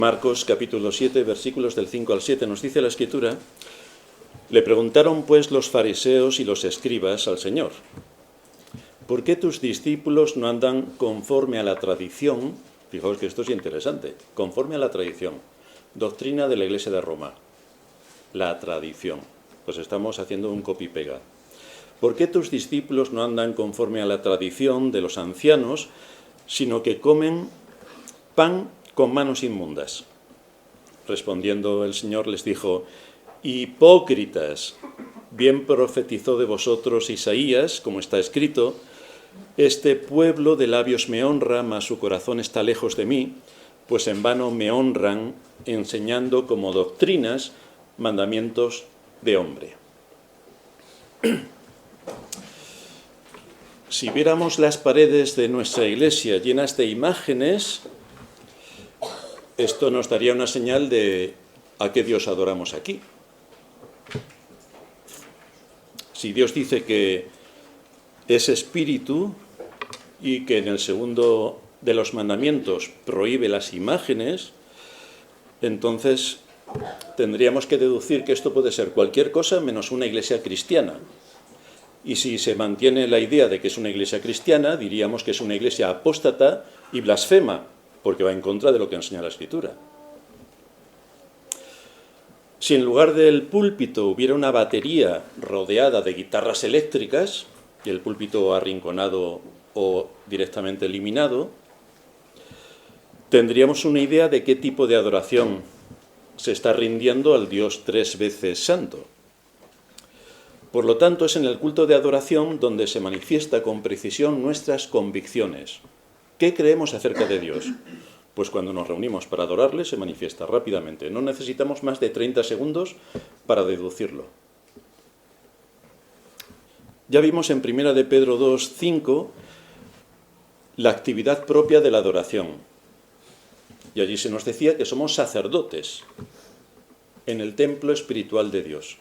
Marcos capítulo 7, versículos del 5 al 7, nos dice la Escritura: le preguntaron pues los fariseos y los escribas al Señor: ¿por qué tus discípulos no andan conforme a la tradición? Fijaos que esto es interesante, conforme a la tradición, doctrina de la Iglesia de Roma, la tradición. Pues estamos haciendo un copy-pega. ¿Por qué tus discípulos no andan conforme a la tradición de los ancianos, sino que comen pan con manos inmundas? Respondiendo el Señor les dijo: hipócritas, bien profetizó de vosotros Isaías, como está escrito: este pueblo de labios me honra, mas su corazón está lejos de mí, pues en vano me honran, enseñando como doctrinas mandamientos de hombre. Si viéramos las paredes de nuestra iglesia llenas de imágenes, esto nos daría una señal de a qué Dios adoramos aquí. Si Dios dice que es espíritu y que en el segundo de los mandamientos prohíbe las imágenes, entonces tendríamos que deducir que esto puede ser cualquier cosa menos una iglesia cristiana. Y si se mantiene la idea de que es una iglesia cristiana, diríamos que es una iglesia apóstata y blasfema, porque va en contra de lo que enseña la Escritura. Si en lugar del púlpito hubiera una batería rodeada de guitarras eléctricas, y el púlpito arrinconado o directamente eliminado, tendríamos una idea de qué tipo de adoración se está rindiendo al Dios tres veces santo. Por lo tanto, es en el culto de adoración donde se manifiesta con precisión nuestras convicciones. ¿Qué creemos acerca de Dios? Pues cuando nos reunimos para adorarle se manifiesta rápidamente. No necesitamos más de 30 segundos para deducirlo. Ya vimos en 1 de Pedro 2:5 la actividad propia de la adoración. Y allí se nos decía que somos sacerdotes en el templo espiritual de Dios.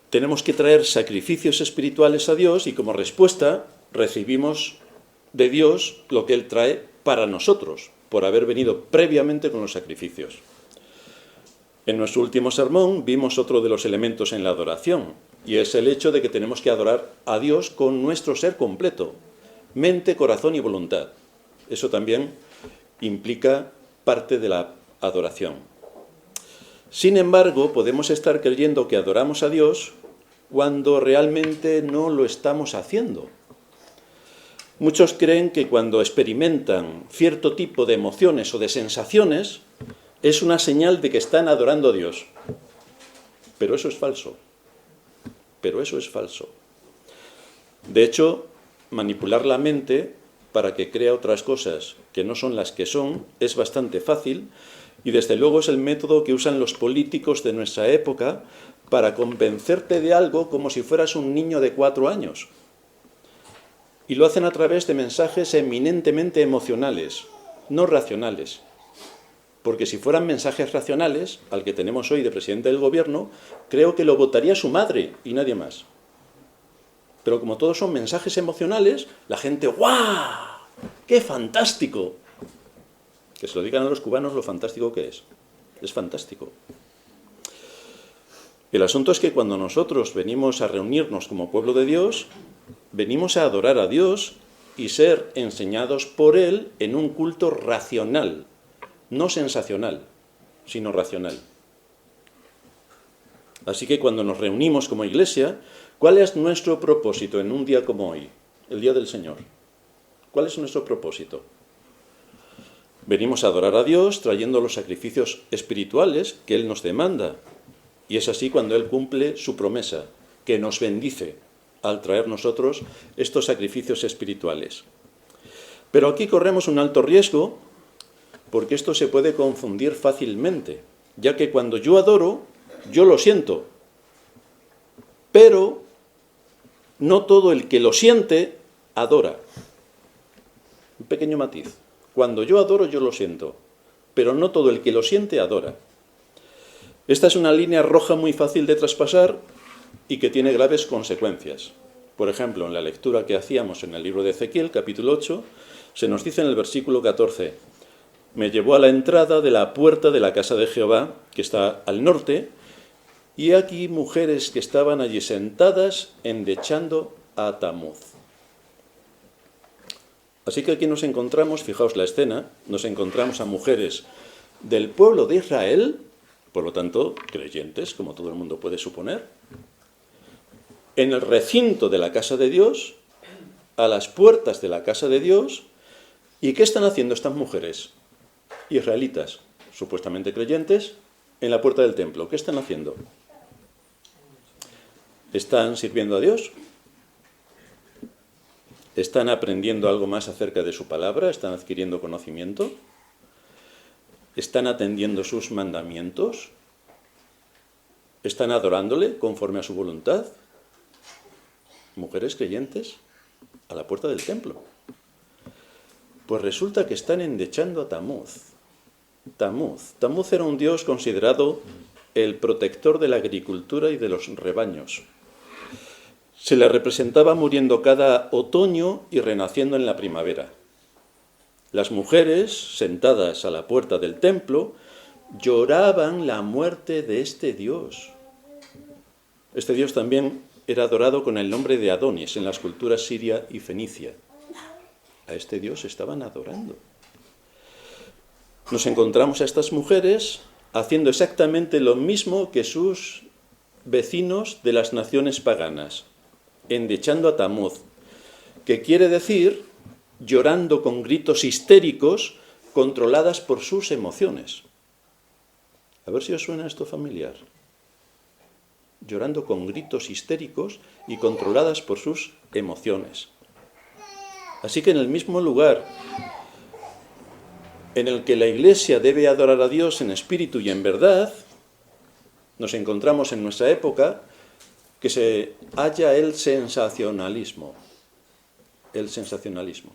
Tenemos que traer sacrificios espirituales a Dios y como respuesta recibimos de Dios lo que Él trae para nosotros, por haber venido previamente con los sacrificios. En nuestro último sermón vimos otro de los elementos en la adoración, y es el hecho de que tenemos que adorar a Dios con nuestro ser completo, mente, corazón y voluntad. Eso también implica parte de la adoración. Sin embargo, podemos estar creyendo que adoramos a Dios cuando realmente no lo estamos haciendo. Muchos creen que cuando experimentan cierto tipo de emociones o de sensaciones, es una señal de que están adorando a Dios. Pero eso es falso. De hecho, manipular la mente para que crea otras cosas que no son las que son es bastante fácil, y desde luego es el método que usan los políticos de nuestra época para convencerte de algo como si fueras un niño de 4 años. Y lo hacen a través de mensajes eminentemente emocionales, no racionales. Porque si fueran mensajes racionales, al que tenemos hoy de presidente del gobierno, creo que lo votaría su madre y nadie más. Pero como todos son mensajes emocionales, la gente, ¡guau! ¡Qué fantástico! Que se lo digan a los cubanos lo fantástico que es. Es fantástico. El asunto es que cuando nosotros venimos a reunirnos como pueblo de Dios, venimos a adorar a Dios y ser enseñados por Él en un culto racional, no sensacional, sino racional. Así que cuando nos reunimos como iglesia, ¿cuál es nuestro propósito en un día como hoy, el Día del Señor? ¿Cuál es nuestro propósito? Venimos a adorar a Dios trayendo los sacrificios espirituales que Él nos demanda. Y es así cuando Él cumple su promesa, que nos bendice al traer nosotros estos sacrificios espirituales. Pero aquí corremos un alto riesgo, porque esto se puede confundir fácilmente, ya que cuando yo adoro, yo lo siento, pero no todo el que lo siente adora. Un pequeño matiz. Cuando yo adoro, yo lo siento, pero no todo el que lo siente adora. Esta es una línea roja muy fácil de traspasar y que tiene graves consecuencias. Por ejemplo, en la lectura que hacíamos en el libro de Ezequiel, capítulo 8, se nos dice en el versículo 14: me llevó a la entrada de la puerta de la casa de Jehová, que está al norte, y aquí mujeres que estaban allí sentadas endechando a Tamuz. Así que aquí nos encontramos, fijaos la escena, nos encontramos a mujeres del pueblo de Israel, por lo tanto, creyentes, como todo el mundo puede suponer, en el recinto de la casa de Dios, a las puertas de la casa de Dios. ¿Y qué están haciendo estas mujeres israelitas, supuestamente creyentes, en la puerta del templo? ¿Qué están haciendo? ¿Están sirviendo a Dios? ¿Están aprendiendo algo más acerca de su palabra? ¿Están adquiriendo conocimiento? ¿Están atendiendo sus mandamientos? ¿Están adorándole conforme a su voluntad? Mujeres creyentes a la puerta del templo. Pues resulta que están endechando a Tamuz. Tamuz era un dios considerado el protector de la agricultura y de los rebaños. Se le representaba muriendo cada otoño y renaciendo en la primavera. Las mujeres, sentadas a la puerta del templo, lloraban la muerte de este dios. Este dios también era adorado con el nombre de Adonis en las culturas siria y fenicia. A este dios estaban adorando. Nos encontramos a estas mujeres haciendo exactamente lo mismo que sus vecinos de las naciones paganas, endechando a Tamuz, que quiere decir llorando con gritos histéricos, controladas por sus emociones. A ver si os suena esto familiar. Llorando con gritos histéricos y controladas por sus emociones. Así que en el mismo lugar en el que la Iglesia debe adorar a Dios en espíritu y en verdad, nos encontramos en nuestra época que se halla el sensacionalismo. El sensacionalismo.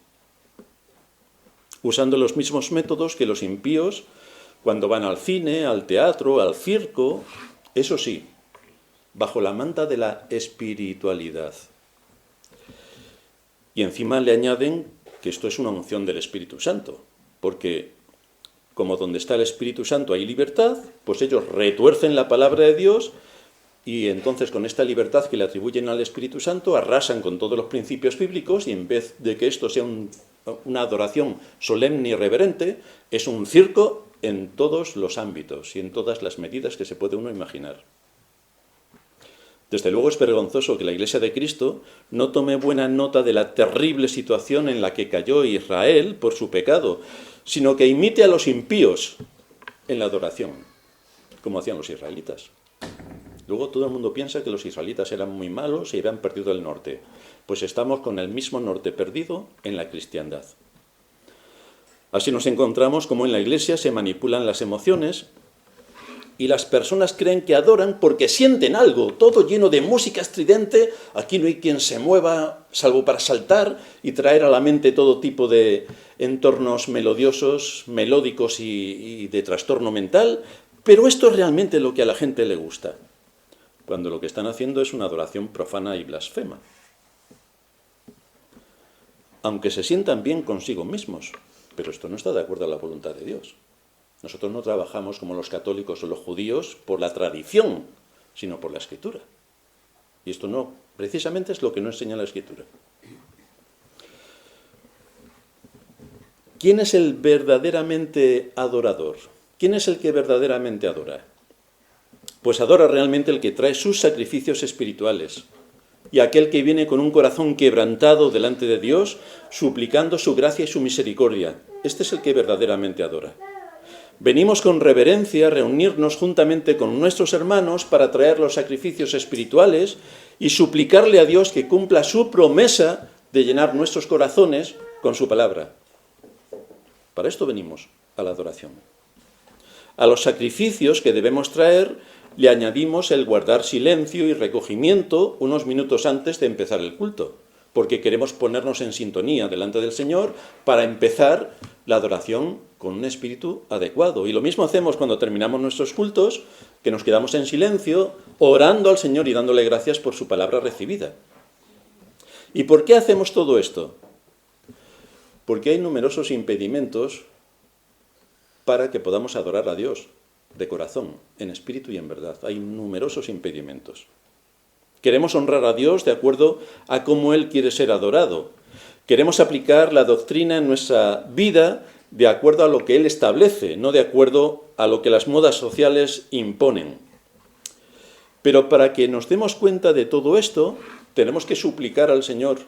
Usando los mismos métodos que los impíos cuando van al cine, al teatro, al circo, eso sí, bajo la manta de la espiritualidad. Y encima le añaden que esto es una unción del Espíritu Santo, porque como donde está el Espíritu Santo hay libertad, pues ellos retuercen la palabra de Dios y entonces con esta libertad que le atribuyen al Espíritu Santo arrasan con todos los principios bíblicos y en vez de que esto sea una adoración solemne y reverente, es un circo en todos los ámbitos y en todas las medidas que se puede uno imaginar. Desde luego es vergonzoso que la Iglesia de Cristo no tome buena nota de la terrible situación en la que cayó Israel por su pecado, sino que imite a los impíos en la adoración, como hacían los israelitas. Luego todo el mundo piensa que los israelitas eran muy malos y habían perdido el norte. Pues estamos con el mismo norte perdido en la cristiandad. Así nos encontramos como en la Iglesia se manipulan las emociones y las personas creen que adoran porque sienten algo, todo lleno de música estridente. Aquí no hay quien se mueva, salvo para saltar y traer a la mente todo tipo de entornos melodiosos, melódicos y de trastorno mental. Pero esto es realmente lo que a la gente le gusta, cuando lo que están haciendo es una adoración profana y blasfema. Aunque se sientan bien consigo mismos, pero esto no está de acuerdo a la voluntad de Dios. Nosotros no trabajamos como los católicos o los judíos por la tradición, sino por la Escritura. Y esto no, precisamente es lo que no enseña la Escritura. ¿Quién es el verdaderamente adorador? ¿Quién es el que verdaderamente adora? Pues adora realmente el que trae sus sacrificios espirituales y aquel que viene con un corazón quebrantado delante de Dios, suplicando su gracia y su misericordia. Este es el que verdaderamente adora. Venimos con reverencia a reunirnos juntamente con nuestros hermanos para traer los sacrificios espirituales y suplicarle a Dios que cumpla su promesa de llenar nuestros corazones con su palabra. Para esto venimos a la adoración. A los sacrificios que debemos traer le añadimos el guardar silencio y recogimiento unos minutos antes de empezar el culto, porque queremos ponernos en sintonía delante del Señor para empezar la adoración con un espíritu adecuado. Y lo mismo hacemos cuando terminamos nuestros cultos, que nos quedamos en silencio, orando al Señor y dándole gracias por su palabra recibida. ¿Y por qué hacemos todo esto? Porque hay numerosos impedimentos para que podamos adorar a Dios de corazón, en espíritu y en verdad. Hay numerosos impedimentos. Queremos honrar a Dios de acuerdo a cómo Él quiere ser adorado. Queremos aplicar la doctrina en nuestra vida de acuerdo a lo que Él establece, no de acuerdo a lo que las modas sociales imponen. Pero para que nos demos cuenta de todo esto, tenemos que suplicar al Señor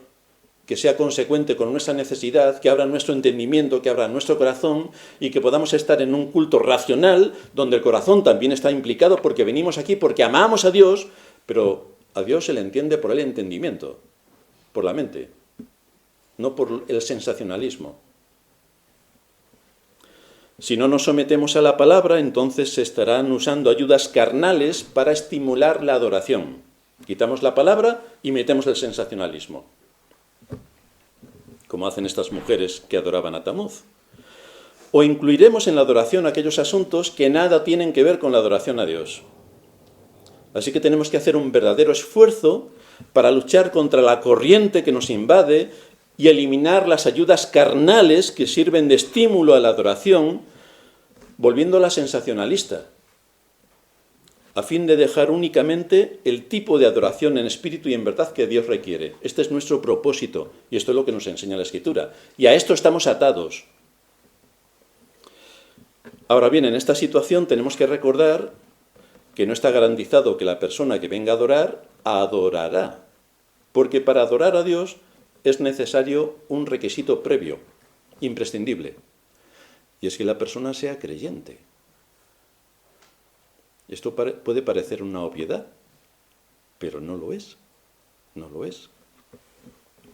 que sea consecuente con nuestra necesidad, que abra nuestro entendimiento, que abra nuestro corazón y que podamos estar en un culto racional donde el corazón también está implicado porque venimos aquí, porque amamos a Dios, pero a Dios se le entiende por el entendimiento, por la mente, no por el sensacionalismo. Si no nos sometemos a la palabra, entonces se estarán usando ayudas carnales para estimular la adoración. Quitamos la palabra y metemos el sensacionalismo, como hacen estas mujeres que adoraban a Tamuz. O incluiremos en la adoración aquellos asuntos que nada tienen que ver con la adoración a Dios. Así que tenemos que hacer un verdadero esfuerzo para luchar contra la corriente que nos invade y eliminar las ayudas carnales que sirven de estímulo a la adoración, volviéndola sensacionalista, a fin de dejar únicamente el tipo de adoración en espíritu y en verdad que Dios requiere. Este es nuestro propósito, y esto es lo que nos enseña la Escritura. Y a esto estamos atados. Ahora bien, en esta situación tenemos que recordar que no está garantizado que la persona que venga a adorar, adorará. Porque para adorar a Dios es necesario un requisito previo, imprescindible. Y es que la persona sea creyente. Esto puede parecer una obviedad, pero no lo es. No lo es.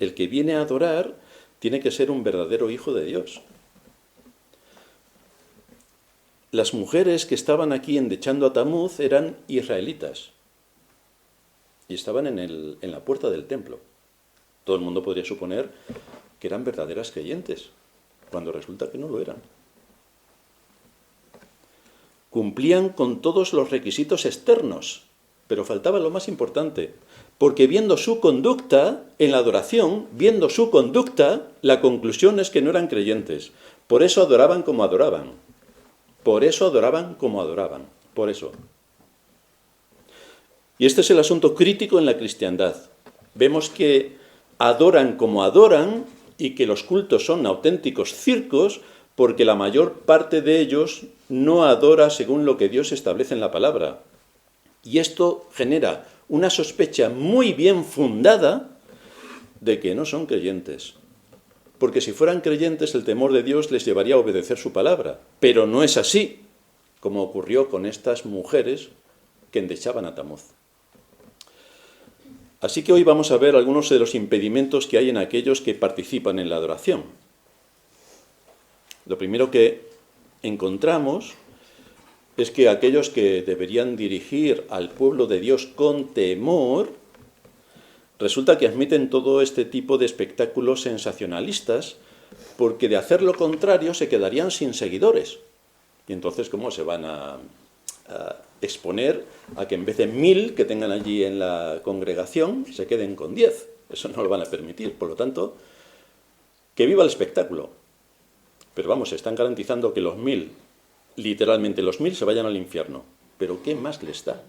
El que viene a adorar tiene que ser un verdadero hijo de Dios. Las mujeres que estaban aquí endechando a Tamuz eran israelitas y estaban en la puerta del templo. Todo el mundo podría suponer que eran verdaderas creyentes, cuando resulta que no lo eran. Cumplían con todos los requisitos externos, pero faltaba lo más importante, porque viendo su conducta en la adoración, viendo su conducta, la conclusión es que no eran creyentes. Por eso adoraban como adoraban. Por eso adoraban como adoraban. Por eso. Y este es el asunto crítico en la cristiandad. Vemos que adoran como adoran y que los cultos son auténticos circos porque la mayor parte de ellos no adora según lo que Dios establece en la palabra. Y esto genera una sospecha muy bien fundada de que no son creyentes. Porque si fueran creyentes, el temor de Dios les llevaría a obedecer su palabra. Pero no es así, como ocurrió con estas mujeres que endechaban a Tamuz. Así que hoy vamos a ver algunos de los impedimentos que hay en aquellos que participan en la adoración. Lo primero que encontramos es que aquellos que deberían dirigir al pueblo de Dios con temor, resulta que admiten todo este tipo de espectáculos sensacionalistas, porque de hacer lo contrario se quedarían sin seguidores. Y entonces, ¿cómo se van a exponer a que en vez de 1000 que tengan allí en la congregación, se queden con 10? Eso no lo van a permitir. Por lo tanto, que viva el espectáculo. Pero vamos, están garantizando que los 1000, literalmente los 1000, se vayan al infierno. Pero ¿qué más les da?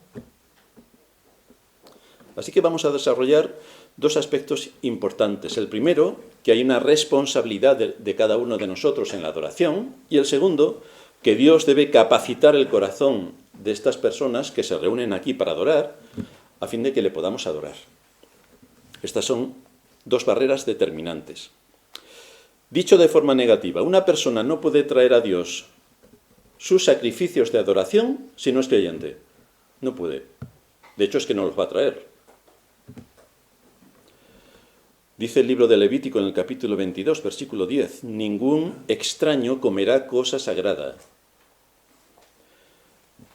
Así que vamos a desarrollar dos aspectos importantes. El primero, que hay una responsabilidad de cada uno de nosotros en la adoración. Y el segundo, que Dios debe capacitar el corazón de estas personas que se reúnen aquí para adorar, a fin de que le podamos adorar. Estas son dos barreras determinantes. Dicho de forma negativa, una persona no puede traer a Dios sus sacrificios de adoración si no es creyente. No puede. De hecho, es que no los va a traer. Dice el libro de Levítico en el capítulo 22, versículo 10, ningún extraño comerá cosa sagrada.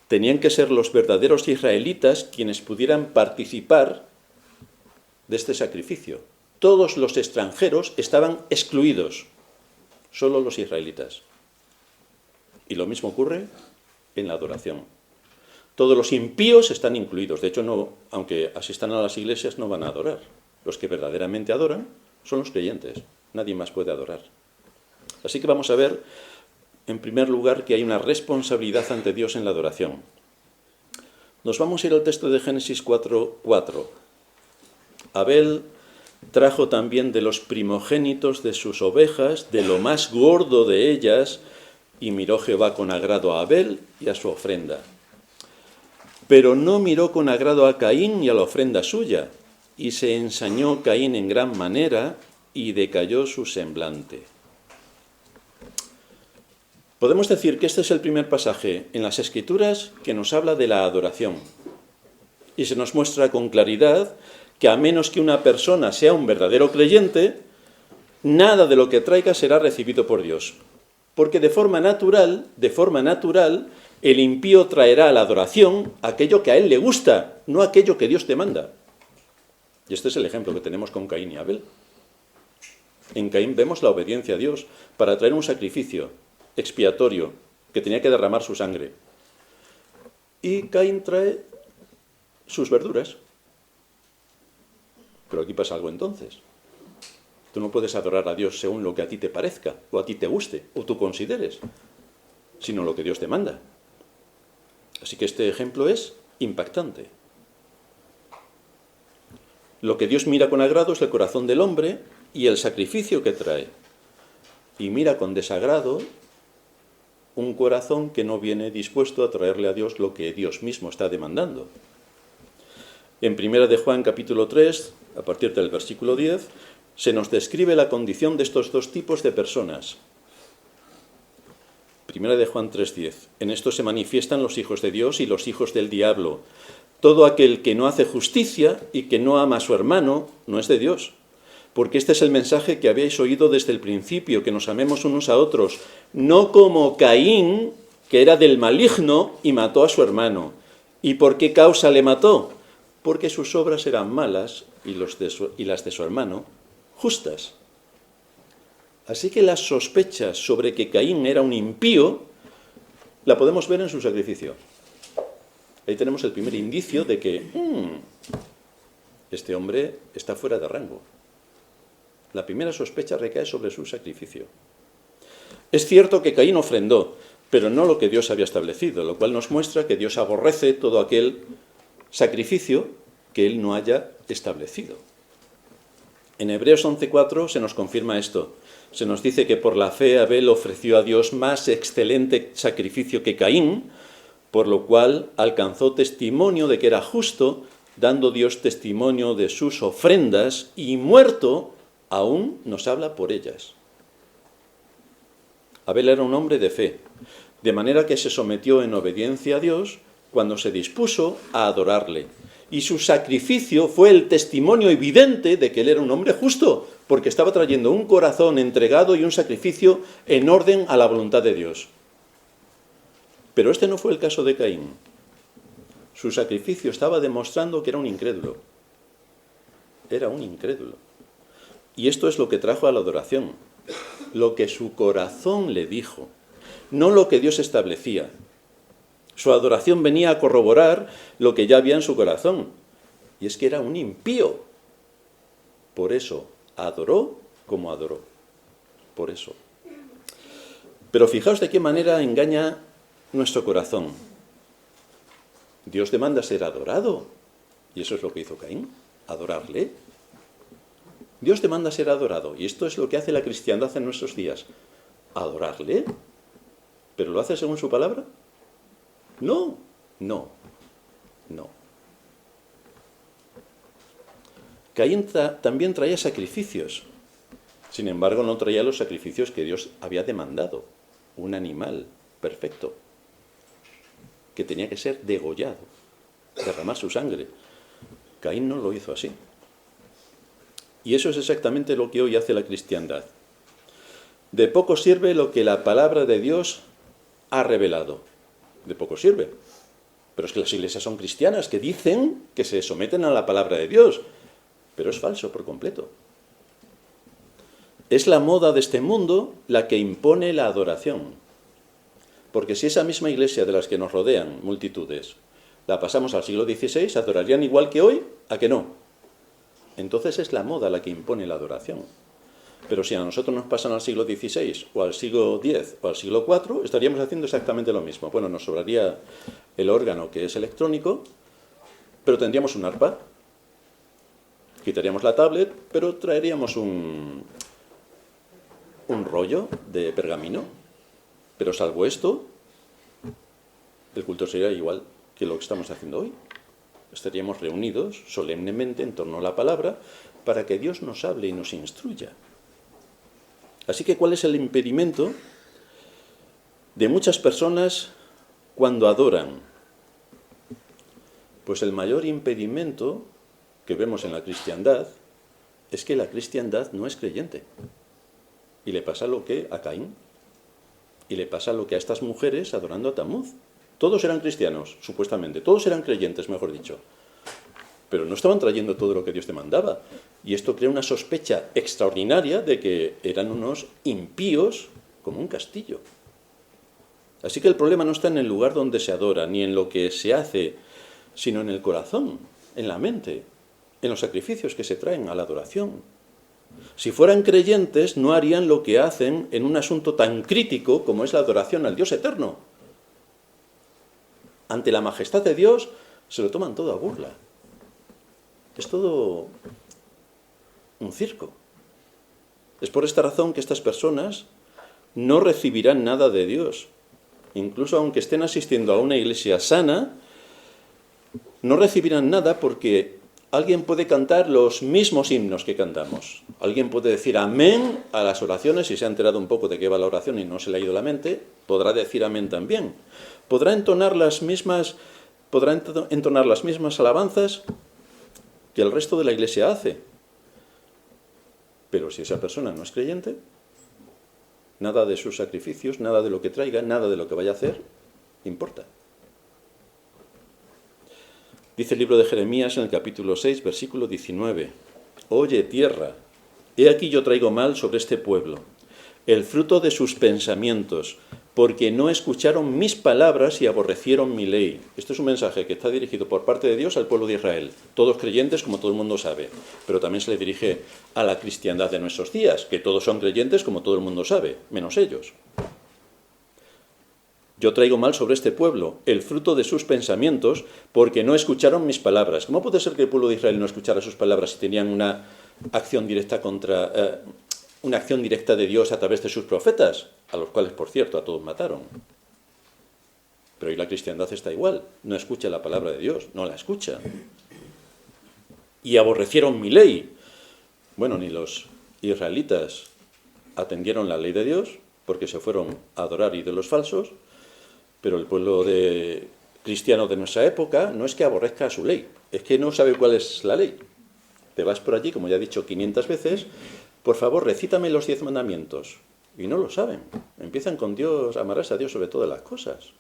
Tenían que ser los verdaderos israelitas quienes pudieran participar de este sacrificio. Todos los extranjeros estaban excluidos, solo los israelitas. Y lo mismo ocurre en la adoración. Todos los impíos están incluidos. De hecho, no, aunque asistan a las iglesias, no van a adorar. Los que verdaderamente adoran son los creyentes. Nadie más puede adorar. Así que vamos a ver en primer lugar, que hay una responsabilidad ante Dios en la adoración. Nos vamos a ir al texto de Génesis 4:4. Abel trajo también de los primogénitos de sus ovejas, de lo más gordo de ellas, y miró Jehová con agrado a Abel y a su ofrenda. Pero no miró con agrado a Caín y a la ofrenda suya, y se ensañó Caín en gran manera, y decayó su semblante. Podemos decir que este es el primer pasaje en las Escrituras que nos habla de la adoración. Y se nos muestra con claridad que a menos que una persona sea un verdadero creyente, nada de lo que traiga será recibido por Dios. Porque de forma natural, el impío traerá a la adoración aquello que a él le gusta, no aquello que Dios te manda. Y este es el ejemplo que tenemos con Caín y Abel. En Caín vemos la obediencia a Dios para traer un sacrificio expiatorio que tenía que derramar su sangre. Y Caín trae sus verduras. Pero aquí pasa algo entonces. Tú no puedes adorar a Dios según lo que a ti te parezca, o a ti te guste, o tú consideres, sino lo que Dios te manda. Así que este ejemplo es impactante. Lo que Dios mira con agrado es el corazón del hombre y el sacrificio que trae. Y mira con desagrado un corazón que no viene dispuesto a traerle a Dios lo que Dios mismo está demandando. En 1 de Juan capítulo 3, a partir del versículo 10, se nos describe la condición de estos dos tipos de personas. 1 de Juan 3:10. En esto se manifiestan los hijos de Dios y los hijos del diablo. Todo aquel que no hace justicia y que no ama a su hermano no es de Dios. Porque este es el mensaje que habéis oído desde el principio, que nos amemos unos a otros, no como Caín, que era del maligno y mató a su hermano. ¿Y por qué causa le mató? Porque sus obras eran malas y las de su hermano justas. Así que las sospechas sobre que Caín era un impío la podemos ver en su sacrificio. Ahí tenemos el primer indicio de que este hombre está fuera de rango. La primera sospecha recae sobre su sacrificio. Es cierto que Caín ofrendó, pero no lo que Dios había establecido, lo cual nos muestra que Dios aborrece todo aquel sacrificio que él no haya establecido. En Hebreos 11:4 se nos confirma esto. Se nos dice que por la fe Abel ofreció a Dios más excelente sacrificio que Caín, por lo cual alcanzó testimonio de que era justo, dando Dios testimonio de sus ofrendas, y muerto aún nos habla por ellas. Abel era un hombre de fe, de manera que se sometió en obediencia a Dios cuando se dispuso a adorarle. Y su sacrificio fue el testimonio evidente de que él era un hombre justo, porque estaba trayendo un corazón entregado y un sacrificio en orden a la voluntad de Dios. Pero este no fue el caso de Caín. Su sacrificio estaba demostrando que era un incrédulo. Era un incrédulo. Y esto es lo que trajo a la adoración, lo que su corazón le dijo, no lo que Dios establecía. Su adoración venía a corroborar lo que ya había en su corazón, y es que era un impío. Por eso adoró como adoró. Por eso. Pero fijaos de qué manera engaña nuestro corazón. Dios demanda ser adorado, y eso es lo que hizo Caín, adorarle. Dios demanda ser adorado, y esto es lo que hace la cristiandad en nuestros días, adorarle. ¿Pero lo hace según su palabra? No. Caín también traía sacrificios, sin embargo no traía los sacrificios que Dios había demandado, un animal perfecto, que tenía que ser degollado, derramar su sangre. Caín no lo hizo así. Y eso es exactamente lo que hoy hace la cristiandad. De poco sirve lo que la palabra de Dios ha revelado. De poco sirve. Pero es que las iglesias son cristianas que dicen que se someten a la palabra de Dios. Pero es falso por completo. Es la moda de este mundo la que impone la adoración. Porque si esa misma iglesia de las que nos rodean multitudes la pasamos al siglo XVI, ¿adorarían igual que hoy? ¿A que no? Entonces es la moda la que impone la adoración. Pero si a nosotros nos pasan al siglo XVI, o al siglo X, o al siglo IV, estaríamos haciendo exactamente lo mismo. Bueno, nos sobraría el órgano, que es electrónico, pero tendríamos un arpa. Quitaríamos la tablet, pero traeríamos un rollo de pergamino. Pero salvo esto, el culto sería igual que lo que estamos haciendo hoy. Estaríamos reunidos solemnemente en torno a la palabra para que Dios nos hable y nos instruya. Así que, ¿cuál es el impedimento de muchas personas cuando adoran? Pues el mayor impedimento que vemos en la cristiandad es que la cristiandad no es creyente. Y le pasa lo que a Caín, y le pasa lo que a estas mujeres adorando a Tamuz. Todos eran cristianos, supuestamente, todos eran creyentes, mejor dicho. Pero no estaban trayendo todo lo que Dios demandaba. Y esto crea una sospecha extraordinaria de que eran unos impíos como un castillo. Así que el problema no está en el lugar donde se adora, ni en lo que se hace, sino en el corazón, en la mente, en los sacrificios que se traen a la adoración. Si fueran creyentes, no harían lo que hacen en un asunto tan crítico como es la adoración al Dios eterno. Ante la majestad de Dios, se lo toman todo a burla. Es todo un circo. Es por esta razón que estas personas no recibirán nada de Dios. Incluso aunque estén asistiendo a una iglesia sana, no recibirán nada porque alguien puede cantar los mismos himnos que cantamos. Alguien puede decir amén a las oraciones, si se ha enterado un poco de qué va la oración y no se le ha ido la mente, podrá decir amén también. Podrá entonar las mismas alabanzas que el resto de la iglesia hace. Pero si esa persona no es creyente, nada de sus sacrificios, nada de lo que traiga, nada de lo que vaya a hacer, importa. Dice el libro de Jeremías en el capítulo 6, versículo 19. Oye, tierra, he aquí yo traigo mal sobre este pueblo, el fruto de sus pensamientos, porque no escucharon mis palabras y aborrecieron mi ley. Esto es un mensaje que está dirigido por parte de Dios al pueblo de Israel. Todos creyentes, como todo el mundo sabe, pero también se le dirige a la cristiandad de nuestros días, que todos son creyentes, como todo el mundo sabe, menos ellos. Yo traigo mal sobre este pueblo, el fruto de sus pensamientos, porque no escucharon mis palabras. ¿Cómo puede ser que el pueblo de Israel no escuchara sus palabras si tenían una acción directa de Dios a través de sus profetas, a los cuales, por cierto, a todos mataron? Pero hoy la cristiandad está igual, no escucha la palabra de Dios, no la escucha. Y aborrecieron mi ley. Bueno, ni los israelitas atendieron la ley de Dios, porque se fueron a adorar ídolos falsos, pero el pueblo cristiano de nuestra época no es que aborrezca su ley, es que no sabe cuál es la ley. Te vas por allí, como ya he dicho 500 veces, por favor, recítame los 10 mandamientos. Y no lo saben. Empiezan con Dios, amarrarse a Dios sobre todas las cosas,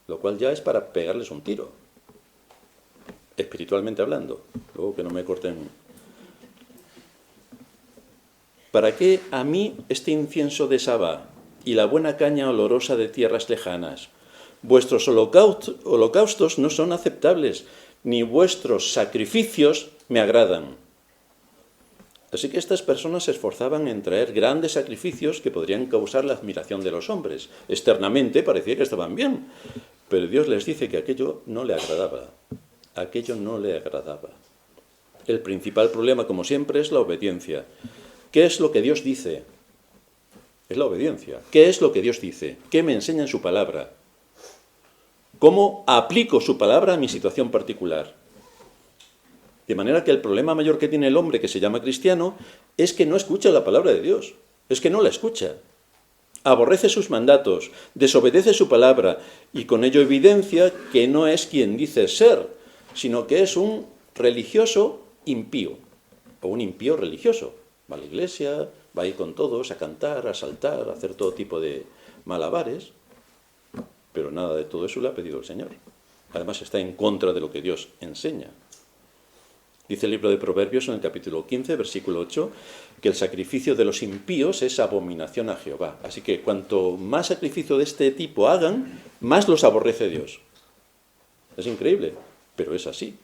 lo cual ya es para pegarles un tiro, espiritualmente hablando. Luego que no me corten. ¿Para qué a mí este incienso de Sabá y la buena caña olorosa de tierras lejanas? Vuestros holocaustos no son aceptables, ni vuestros sacrificios me agradan. Así que estas personas se esforzaban en traer grandes sacrificios que podrían causar la admiración de los hombres. Externamente parecía que estaban bien, pero Dios les dice que aquello no le agradaba. Aquello no le agradaba. El principal problema, como siempre, es la obediencia. ¿Qué es lo que Dios dice? Es la obediencia. ¿Qué es lo que Dios dice? ¿Qué me enseña en su palabra? ¿Cómo aplico su palabra a mi situación particular? De manera que el problema mayor que tiene el hombre que se llama cristiano es que no escucha la palabra de Dios, es que no la escucha. Aborrece sus mandatos, desobedece su palabra y con ello evidencia que no es quien dice ser, sino que es un religioso impío, o un impío religioso. Va a la iglesia, va a ir con todos a cantar, a saltar, a hacer todo tipo de malabares, pero nada de todo eso le ha pedido el Señor. Además está en contra de lo que Dios enseña. Dice el libro de Proverbios en el capítulo 15, versículo 8, que el sacrificio de los impíos es abominación a Jehová. Así que cuanto más sacrificio de este tipo hagan, más los aborrece Dios. Es increíble, pero es así.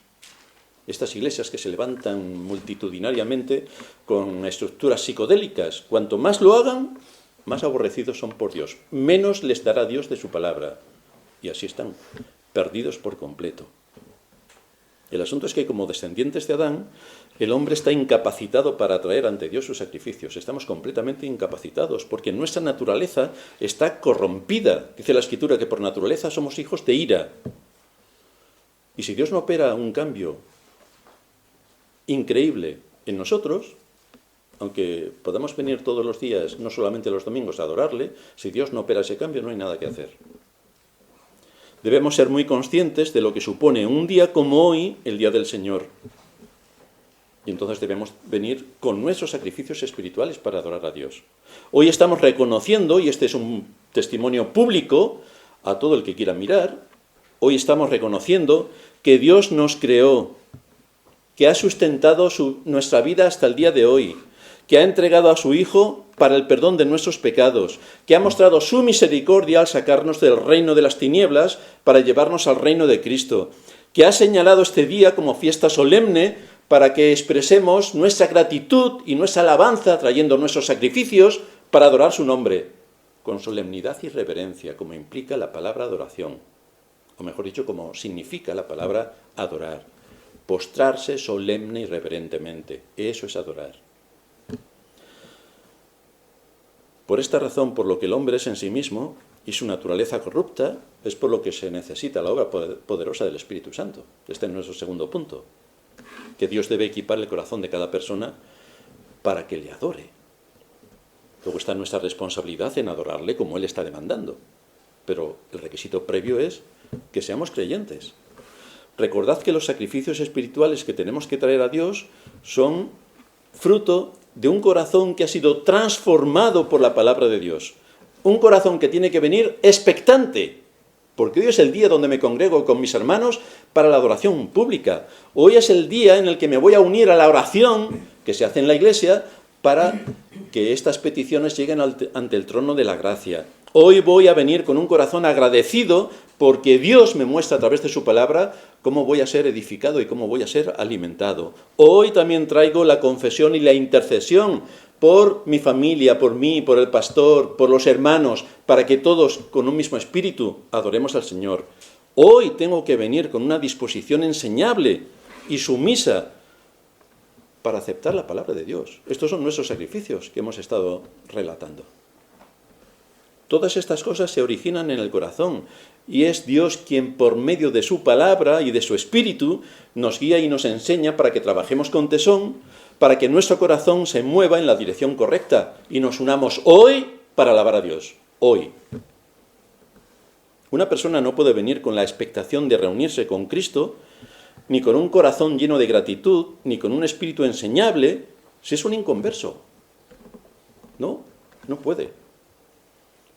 Estas iglesias que se levantan multitudinariamente con estructuras psicodélicas, cuanto más lo hagan, más aborrecidos son por Dios, menos les dará Dios de su palabra. Y así están, perdidos por completo. El asunto es que como descendientes de Adán, el hombre está incapacitado para traer ante Dios sus sacrificios. Estamos completamente incapacitados porque nuestra naturaleza está corrompida. Dice la Escritura que por naturaleza somos hijos de ira. Y si Dios no opera un cambio increíble en nosotros, aunque podamos venir todos los días, no solamente los domingos, a adorarle, si Dios no opera ese cambio no hay nada que hacer. Debemos ser muy conscientes de lo que supone un día como hoy, el día del Señor. Y entonces debemos venir con nuestros sacrificios espirituales para adorar a Dios. Hoy estamos reconociendo, y este es un testimonio público a todo el que quiera mirar, hoy estamos reconociendo que Dios nos creó, que ha sustentado nuestra vida hasta el día de hoy, que ha entregado a su Hijo para el perdón de nuestros pecados, que ha mostrado su misericordia al sacarnos del reino de las tinieblas para llevarnos al reino de Cristo, que ha señalado este día como fiesta solemne para que expresemos nuestra gratitud y nuestra alabanza trayendo nuestros sacrificios para adorar su nombre, con solemnidad y reverencia, como implica la palabra adoración, o mejor dicho, como significa la palabra adorar, postrarse solemne y reverentemente, eso es adorar. Por esta razón, por lo que el hombre es en sí mismo y su naturaleza corrupta, es por lo que se necesita la obra poderosa del Espíritu Santo. Este es nuestro segundo punto, que Dios debe equipar el corazón de cada persona para que le adore. Luego está nuestra responsabilidad en adorarle como Él está demandando. Pero el requisito previo es que seamos creyentes. Recordad que los sacrificios espirituales que tenemos que traer a Dios son fruto de un corazón que ha sido transformado por la palabra de Dios. Un corazón que tiene que venir expectante, porque hoy es el día donde me congrego con mis hermanos para la adoración pública. Hoy es el día en el que me voy a unir a la oración que se hace en la iglesia para que estas peticiones lleguen ante el trono de la gracia. Hoy voy a venir con un corazón agradecido porque Dios me muestra a través de su palabra cómo voy a ser edificado y cómo voy a ser alimentado. Hoy también traigo la confesión y la intercesión por mi familia, por mí, por el pastor, por los hermanos, para que todos con un mismo espíritu adoremos al Señor. Hoy tengo que venir con una disposición enseñable y sumisa para aceptar la palabra de Dios. Estos son nuestros sacrificios que hemos estado relatando. Todas estas cosas se originan en el corazón y es Dios quien por medio de su palabra y de su espíritu nos guía y nos enseña para que trabajemos con tesón, para que nuestro corazón se mueva en la dirección correcta y nos unamos hoy para alabar a Dios. Hoy. Una persona no puede venir con la expectación de reunirse con Cristo, ni con un corazón lleno de gratitud, ni con un espíritu enseñable, si es un inconverso. No, no puede.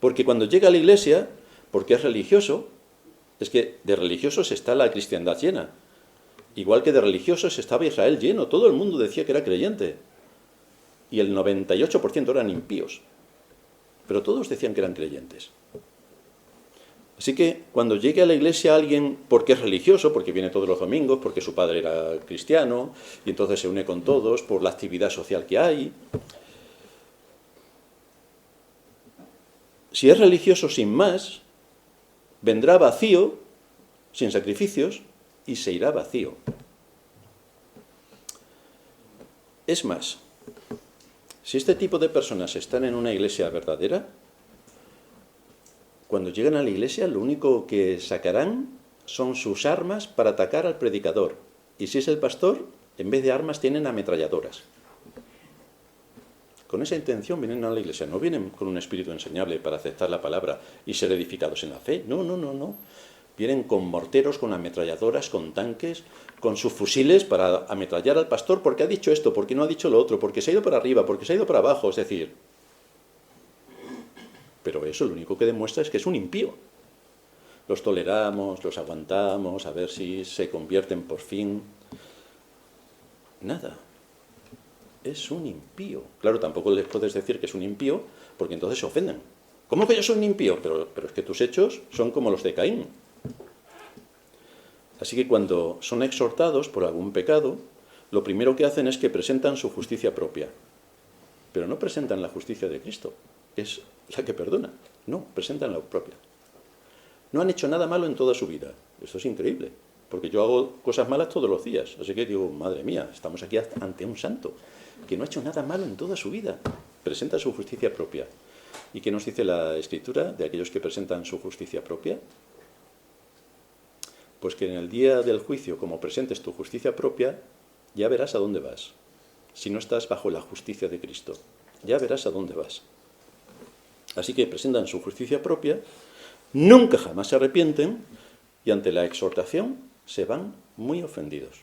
Porque cuando llega a la iglesia, porque es religioso, es que de religiosos está la cristiandad llena. Igual que de religiosos estaba Israel lleno, todo el mundo decía que era creyente. Y el 98% eran impíos. Pero todos decían que eran creyentes. Así que cuando llegue a la iglesia alguien porque es religioso, porque viene todos los domingos, porque su padre era cristiano, y entonces se une con todos por la actividad social que hay. Si es religioso sin más, vendrá vacío, sin sacrificios, y se irá vacío. Es más, si este tipo de personas están en una iglesia verdadera, cuando llegan a la iglesia lo único que sacarán son sus armas para atacar al predicador. Y si es el pastor, en vez de armas tienen ametralladoras. Con esa intención vienen a la iglesia, no vienen con un espíritu enseñable para aceptar la palabra y ser edificados en la fe. No, no, no, no. Vienen con morteros, con ametralladoras, con tanques, con sus fusiles para ametrallar al pastor porque ha dicho esto, porque no ha dicho lo otro, porque se ha ido para arriba, porque se ha ido para abajo, es decir. Pero eso lo único que demuestra es que es un impío. Los toleramos, los aguantamos, a ver si se convierten por fin. Nada. Es un impío. Claro, tampoco les puedes decir que es un impío, porque entonces se ofenden. ¿Cómo que yo soy un impío? Pero es que tus hechos son como los de Caín. Así que cuando son exhortados por algún pecado, lo primero que hacen es que presentan su justicia propia. Pero no presentan la justicia de Cristo, es la que perdona. No, presentan la propia. No han hecho nada malo en toda su vida. Esto es increíble, porque yo hago cosas malas todos los días. Así que digo, madre mía, estamos aquí ante un santo que no ha hecho nada malo en toda su vida. Presenta su justicia propia. ¿Y qué nos dice la Escritura de aquellos que presentan su justicia propia? Pues que en el día del juicio, como presentes tu justicia propia, ya verás a dónde vas. Si no estás bajo la justicia de Cristo, ya verás a dónde vas. Así que presentan su justicia propia, nunca jamás se arrepienten y ante la exhortación se van muy ofendidos,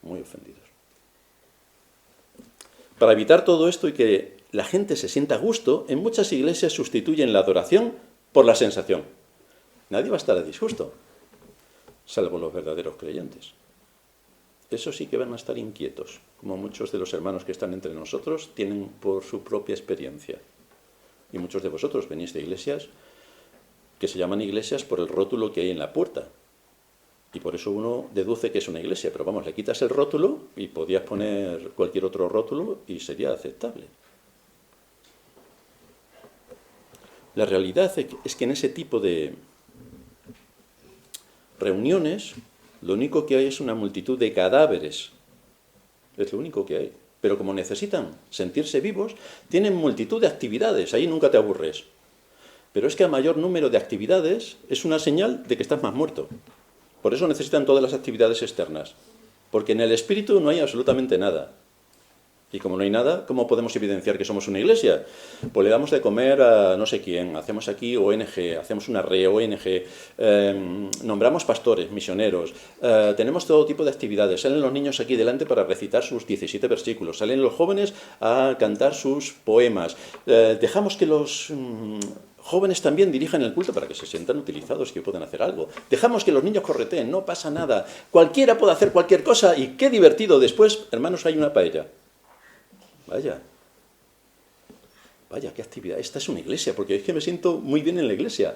muy ofendidos. Para evitar todo esto y que la gente se sienta a gusto, en muchas iglesias sustituyen la adoración por la sensación. Nadie va a estar a disgusto, salvo los verdaderos creyentes. Eso sí que van a estar inquietos, como muchos de los hermanos que están entre nosotros tienen por su propia experiencia. Y muchos de vosotros venís de iglesias que se llaman iglesias por el rótulo que hay en la puerta. Y por eso uno deduce que es una iglesia, pero vamos, le quitas el rótulo y podías poner cualquier otro rótulo y sería aceptable. La realidad es que en ese tipo de reuniones lo único que hay es una multitud de cadáveres. Es lo único que hay. Pero como necesitan sentirse vivos, tienen multitud de actividades. Ahí nunca te aburres. Pero es que a mayor número de actividades es una señal de que estás más muerto. Por eso necesitan todas las actividades externas. Porque en el espíritu no hay absolutamente nada. Y como no hay nada, ¿cómo podemos evidenciar que somos una iglesia? Pues le damos de comer a no sé quién, hacemos aquí ONG, hacemos una ONG, nombramos pastores, misioneros, tenemos todo tipo de actividades. Salen los niños aquí delante para recitar sus 17 versículos, salen los jóvenes a cantar sus poemas, dejamos que los jóvenes también dirijan el culto para que se sientan utilizados y que puedan hacer algo. Dejamos que los niños correteen, no pasa nada. Cualquiera puede hacer cualquier cosa y qué divertido. Después, hermanos, hay una paella. Vaya, qué actividad. Esta es una iglesia, porque es que me siento muy bien en la iglesia.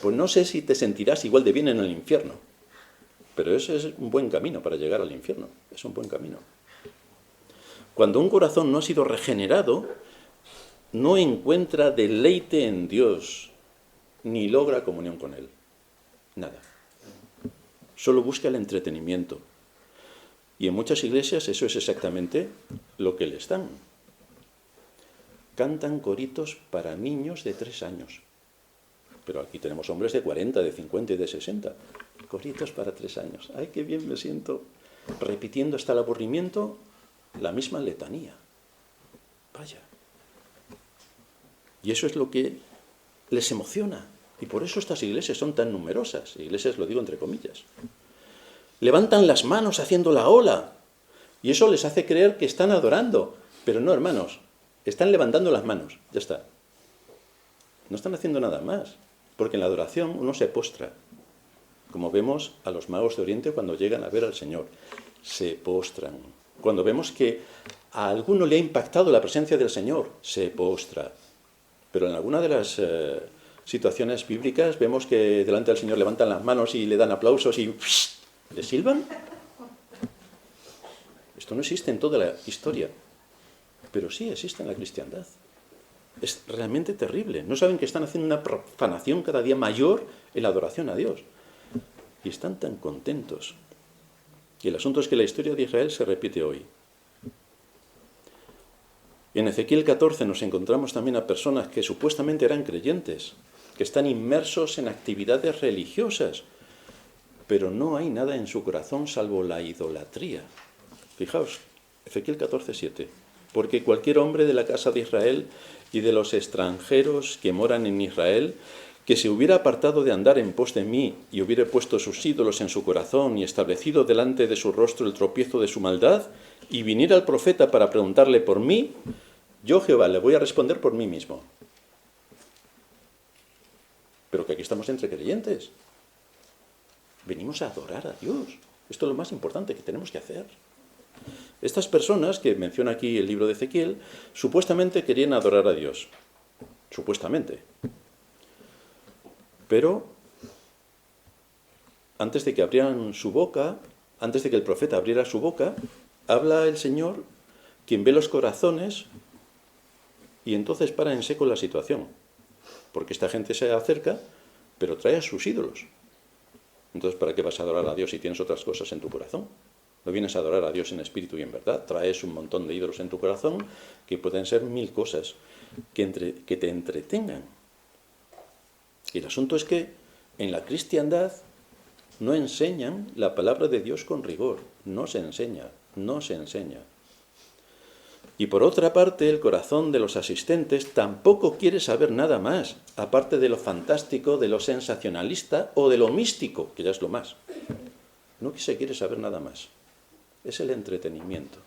Pues no sé si te sentirás igual de bien en el infierno. Pero ese es un buen camino para llegar al infierno. Es un buen camino. Cuando un corazón no ha sido regenerado, no encuentra deleite en Dios, ni logra comunión con Él. Nada. Solo busca el entretenimiento. Y en muchas iglesias eso es exactamente lo que les dan. Cantan coritos para niños de 3 años. Pero aquí tenemos hombres de 40, de 50 y de 60. Coritos para 3 años. ¡Ay, qué bien me siento! Repitiendo hasta el aburrimiento la misma letanía. Vaya. Y eso es lo que les emociona. Y por eso estas iglesias son tan numerosas. Iglesias lo digo entre comillas. Levantan las manos haciendo la ola. Y eso les hace creer que están adorando. Pero no, hermanos. Están levantando las manos. Ya está. No están haciendo nada más. Porque en la adoración uno se postra. Como vemos a los magos de Oriente cuando llegan a ver al Señor. Se postran. Cuando vemos que a alguno le ha impactado la presencia del Señor, se postra. Pero en alguna de las situaciones bíblicas vemos que delante del Señor levantan las manos y le dan aplausos y ¿le silban? Esto no existe en toda la historia, pero sí existe en la cristiandad. Es realmente terrible. No saben que están haciendo una profanación cada día mayor en la adoración a Dios. Y están tan contentos. Y el asunto es que la historia de Israel se repite hoy. En Ezequiel 14 nos encontramos también a personas que supuestamente eran creyentes, que están inmersos en actividades religiosas, pero no hay nada en su corazón salvo la idolatría. Fijaos, Ezequiel 14:7. Porque cualquier hombre de la casa de Israel y de los extranjeros que moran en Israel, que se hubiera apartado de andar en pos de mí y hubiera puesto sus ídolos en su corazón y establecido delante de su rostro el tropiezo de su maldad, y viniera al profeta para preguntarle por mí, yo, Jehová, le voy a responder por mí mismo. Pero que aquí estamos entre creyentes. Venimos a adorar a Dios. Esto es lo más importante que tenemos que hacer. Estas personas, que menciona aquí el libro de Ezequiel, supuestamente querían adorar a Dios. Supuestamente. Pero antes de que abrieran su boca, antes de que el profeta abriera su boca, habla el Señor, quien ve los corazones, y entonces para en seco la situación. Porque esta gente se acerca, pero trae a sus ídolos. Entonces, ¿para qué vas a adorar a Dios si tienes otras cosas en tu corazón? No vienes a adorar a Dios en espíritu y en verdad. Traes un montón de ídolos en tu corazón que pueden ser 1000 cosas que te entretengan. Y el asunto es que en la cristiandad no enseñan la palabra de Dios con rigor. No se enseña, no se enseña. Y por otra parte, el corazón de los asistentes tampoco quiere saber nada más, aparte de lo fantástico, de lo sensacionalista o de lo místico, que ya es lo más. No se quiere saber nada más. Es el entretenimiento.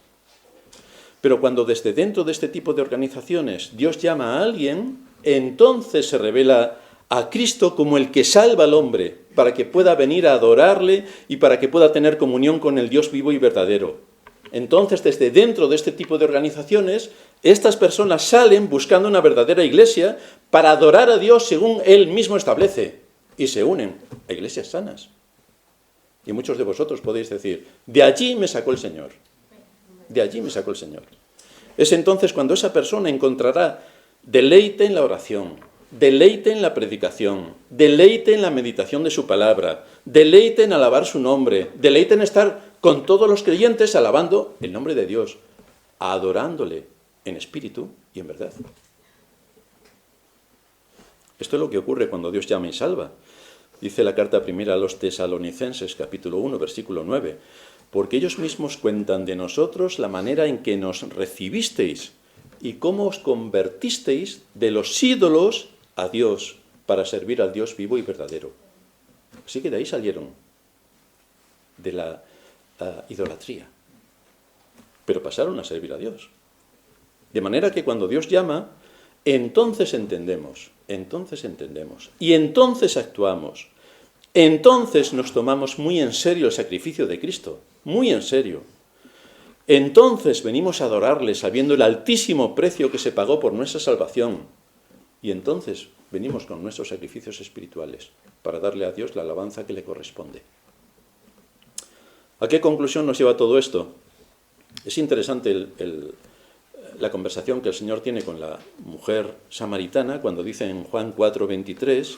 Pero cuando desde dentro de este tipo de organizaciones Dios llama a alguien, entonces se revela a Cristo como el que salva al hombre, para que pueda venir a adorarle y para que pueda tener comunión con el Dios vivo y verdadero. Entonces, desde dentro de este tipo de organizaciones, estas personas salen buscando una verdadera iglesia para adorar a Dios según Él mismo establece, y se unen a iglesias sanas. Y muchos de vosotros podéis decir, de allí me sacó el Señor. De allí me sacó el Señor. Es entonces cuando esa persona encontrará deleite en la oración, deleite en la predicación, deleite en la meditación de su palabra, deleite en alabar su nombre, deleite en estar con todos los creyentes alabando el nombre de Dios, adorándole en espíritu y en verdad. Esto es lo que ocurre cuando Dios llama y salva. Dice la carta primera a los Tesalonicenses, capítulo 1, versículo 9, porque ellos mismos cuentan de nosotros la manera en que nos recibisteis y cómo os convertisteis de los ídolos a Dios para servir al Dios vivo y verdadero. Así que de ahí salieron, de la idolatría, pero pasaron a servir a Dios. De manera que cuando Dios llama, entonces entendemos, y entonces actuamos, entonces nos tomamos muy en serio el sacrificio de Cristo, muy en serio. Entonces venimos a adorarle sabiendo el altísimo precio que se pagó por nuestra salvación, y entonces venimos con nuestros sacrificios espirituales para darle a Dios la alabanza que le corresponde. ¿A qué conclusión nos lleva todo esto? Es interesante la conversación que el Señor tiene con la mujer samaritana cuando dice en Juan 4:23,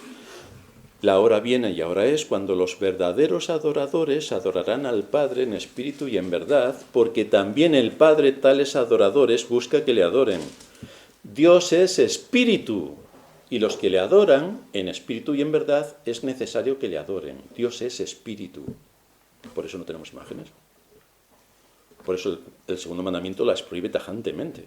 la hora viene y ahora es cuando los verdaderos adoradores adorarán al Padre en espíritu y en verdad, porque también el Padre tales adoradores busca que le adoren. Dios es espíritu, y los que le adoran en espíritu y en verdad es necesario que le adoren. Dios es espíritu. Por eso no tenemos imágenes. Por eso el segundo mandamiento las prohíbe tajantemente.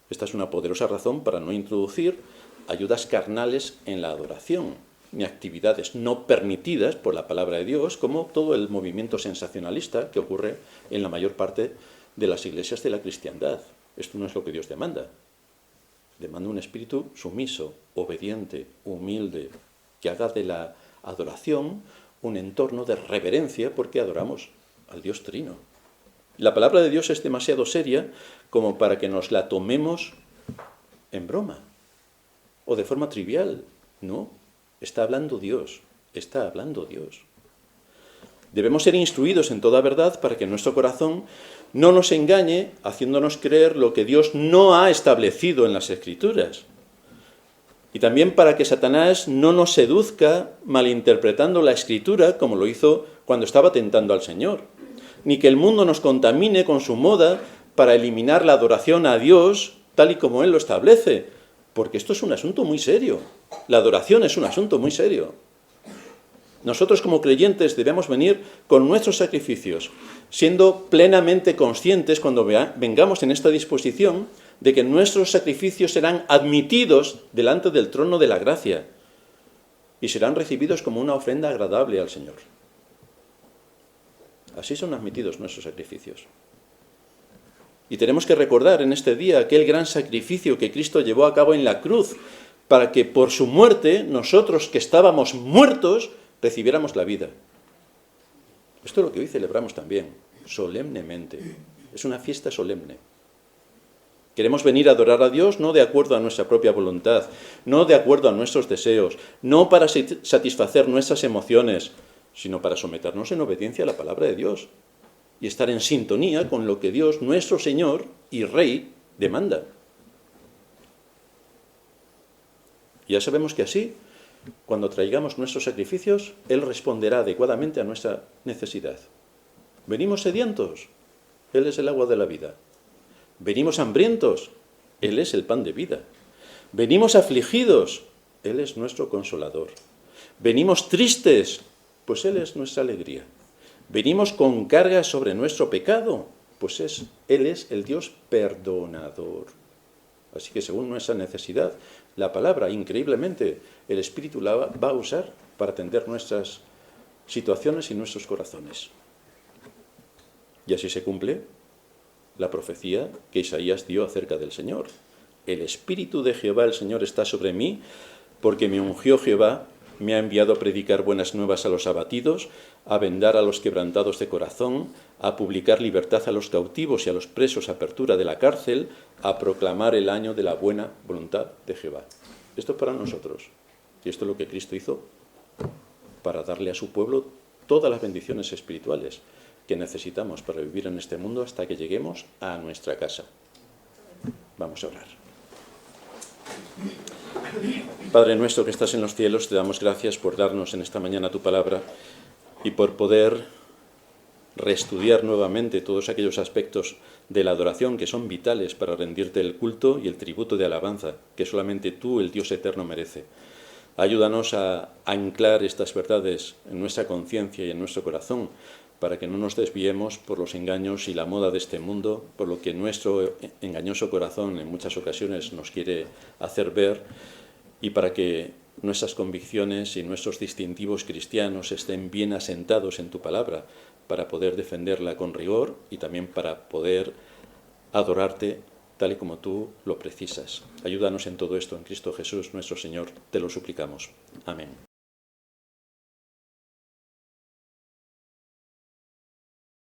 Esta es una poderosa razón para no introducir ayudas carnales en la adoración, ni actividades no permitidas por la palabra de Dios, como todo el movimiento sensacionalista que ocurre en la mayor parte de las iglesias de la cristiandad. Esto no es lo que Dios demanda. Demanda un espíritu sumiso, obediente, humilde, que haga de la adoración un entorno de reverencia porque adoramos al Dios Trino. La palabra de Dios es demasiado seria como para que nos la tomemos en broma o de forma trivial. No, está hablando Dios, está hablando Dios. Debemos ser instruidos en toda verdad para que nuestro corazón no nos engañe haciéndonos creer lo que Dios no ha establecido en las Escrituras. Y también para que Satanás no nos seduzca malinterpretando la Escritura como lo hizo cuando estaba tentando al Señor. Ni que el mundo nos contamine con su moda para eliminar la adoración a Dios tal y como Él lo establece. Porque esto es un asunto muy serio. La adoración es un asunto muy serio. Nosotros como creyentes debemos venir con nuestros sacrificios, siendo plenamente conscientes cuando vengamos en esta disposición de que nuestros sacrificios serán admitidos delante del trono de la gracia y serán recibidos como una ofrenda agradable al Señor. Así son admitidos nuestros sacrificios. Y tenemos que recordar en este día aquel gran sacrificio que Cristo llevó a cabo en la cruz, para que por su muerte, nosotros que estábamos muertos, recibiéramos la vida. Esto es lo que hoy celebramos también, solemnemente. Es una fiesta solemne. Queremos venir a adorar a Dios no de acuerdo a nuestra propia voluntad, no de acuerdo a nuestros deseos, no para satisfacer nuestras emociones, sino para someternos en obediencia a la palabra de Dios y estar en sintonía con lo que Dios, nuestro Señor y Rey, demanda. Ya sabemos que así, cuando traigamos nuestros sacrificios, Él responderá adecuadamente a nuestra necesidad. ¿Venimos sedientos? Él es el agua de la vida. ¿Venimos hambrientos? Él es el pan de vida. ¿Venimos afligidos? Él es nuestro consolador. ¿Venimos tristes? Pues Él es nuestra alegría. ¿Venimos con cargas sobre nuestro pecado? Pues Él es el Dios perdonador. Así que según nuestra necesidad, la palabra, increíblemente, el Espíritu la va a usar para atender nuestras situaciones y nuestros corazones. Y así se cumple la profecía que Isaías dio acerca del Señor. El Espíritu de Jehová, el Señor, está sobre mí, porque me ungió Jehová, me ha enviado a predicar buenas nuevas a los abatidos, a vendar a los quebrantados de corazón, a publicar libertad a los cautivos y a los presos, apertura de la cárcel, a proclamar el año de la buena voluntad de Jehová. Esto es para nosotros. Y esto es lo que Cristo hizo para darle a su pueblo todas las bendiciones espirituales que necesitamos para vivir en este mundo hasta que lleguemos a nuestra casa. Vamos a orar. Padre nuestro que estás en los cielos, te damos gracias por darnos en esta mañana tu palabra y por poder reestudiar nuevamente todos aquellos aspectos de la adoración que son vitales para rendirte el culto y el tributo de alabanza que solamente tú, el Dios eterno, merece. Ayúdanos a anclar estas verdades en nuestra conciencia y en nuestro corazón para que no nos desviemos por los engaños y la moda de este mundo, por lo que nuestro engañoso corazón en muchas ocasiones nos quiere hacer ver, y para que nuestras convicciones y nuestros distintivos cristianos estén bien asentados en tu palabra, para poder defenderla con rigor y también para poder adorarte tal y como tú lo precisas. Ayúdanos en todo esto, en Cristo Jesús nuestro Señor, te lo suplicamos. Amén.